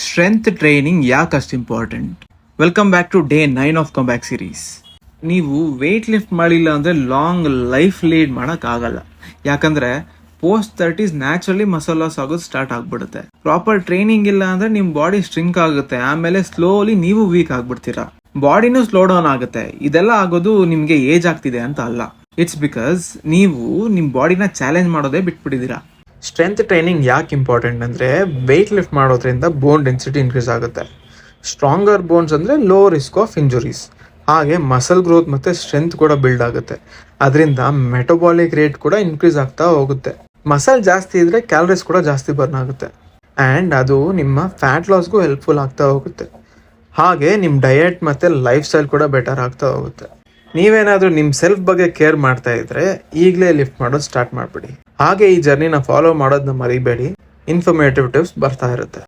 Strength training ಯಾಕೆ ಅಷ್ಟು important? Welcome back to day 9 of comeback series. ನೀವು weight lift ಮಾಡಿಲ್ಲ ಅಂದರೆ ಲಾಂಗ್ ಲೈಫ್ ಲೀಡ್ ಮಾಡೋಕ್ಕಾಗಲ್ಲ. ಯಾಕಂದರೆ post-30s ನ್ಯಾಚುರಲಿ ಮಸಲ್ ಲಾಸ್ ಆಗೋದು ಸ್ಟಾರ್ಟ್ ಆಗ್ಬಿಡುತ್ತೆ. ಪ್ರಾಪರ್ ಟ್ರೈನಿಂಗ್ ಇಲ್ಲ ಅಂದರೆ ನಿಮ್ಮ ಬಾಡಿ ಸ್ಟ್ರಿಂಕ್ ಆಗುತ್ತೆ, ಆಮೇಲೆ ಸ್ಲೋಲಿ ನೀವು ವೀಕ್ ಆಗ್ಬಿಡ್ತೀರಾ, ಬಾಡಿನೂ ಸ್ಲೋ ಡೌನ್ ಆಗುತ್ತೆ. ಇದೆಲ್ಲ ಆಗೋದು ನಿಮಗೆ ಏಜ್ ಆಗ್ತಿದೆ ಅಂತ ಅಲ್ಲ, ಇಟ್ಸ್ ಬಿಕಾಸ್ ನೀವು ನಿಮ್ಮ ಬಾಡಿನ ಚಾಲೆಂಜ್ ಮಾಡೋದೇ ಬಿಟ್ಬಿಟ್ಟಿದ್ದೀರಾ. ಸ್ಟ್ರೆಂತ್ ಟ್ರೈನಿಂಗ್ ಯಾಕೆ ಇಂಪಾರ್ಟೆಂಟ್ ಅಂದರೆ ವೆಯ್ಟ್ ಲಿಫ್ಟ್ ಮಾಡೋದ್ರಿಂದ ಬೋನ್ ಡೆನ್ಸಿಟಿ ಇನ್ಕ್ರೀಸ್ ಆಗುತ್ತೆ. ಸ್ಟ್ರಾಂಗರ್ ಬೋನ್ಸ್ ಅಂದರೆ ಲೋ ರಿಸ್ಕ್ ಆಫ್ ಇಂಜುರೀಸ್. ಹಾಗೆ ಮಸಲ್ ಗ್ರೋತ್ ಮತ್ತು ಸ್ಟ್ರೆಂತ್ ಕೂಡ ಬಿಲ್ಡ್ ಆಗುತ್ತೆ. ಅದರಿಂದ ಮೆಟಬಾಲಿಕ್ ರೇಟ್ ಕೂಡ ಇನ್ಕ್ರೀಸ್ ಆಗ್ತಾ ಹೋಗುತ್ತೆ. ಮಸಲ್ ಜಾಸ್ತಿ ಇದ್ದರೆ ಕ್ಯಾಲರೀಸ್ ಕೂಡ ಜಾಸ್ತಿ ಬರ್ನ್ ಆಗುತ್ತೆ ಆ್ಯಂಡ್ ಅದು ನಿಮ್ಮ ಫ್ಯಾಟ್ ಲಾಸ್ಗೂ ಹೆಲ್ಪ್ಫುಲ್ ಆಗ್ತಾ ಹೋಗುತ್ತೆ. ಹಾಗೆ ನಿಮ್ಮ ಡಯಟ್ ಮತ್ತು ಲೈಫ್ ಸ್ಟೈಲ್ ಕೂಡ ಬೆಟರ್ ಆಗ್ತಾ ಹೋಗುತ್ತೆ. ನೀವೇನಾದರೂ ನಿಮ್ಮ ಸೆಲ್ಫ್ ಬಗ್ಗೆ ಕೇರ್ ಮಾಡ್ತಾ ಇದ್ರೆ ಈಗಲೇ ಲಿಫ್ಟ್ ಮಾಡೋದು ಸ್ಟಾರ್ಟ್ ಮಾಡಿಬಿಡಿ. ಹಾಗೆ ಈ ಜರ್ನಿನ ಫಾಲೋ ಮಾಡೋದನ್ನ ಮರಿಬೇಡಿ. ಇನ್ಫಾರ್ಮೇಟಿವ್ ಟಿಪ್ಸ್ ಬರ್ತಾ ಇರುತ್ತೆ.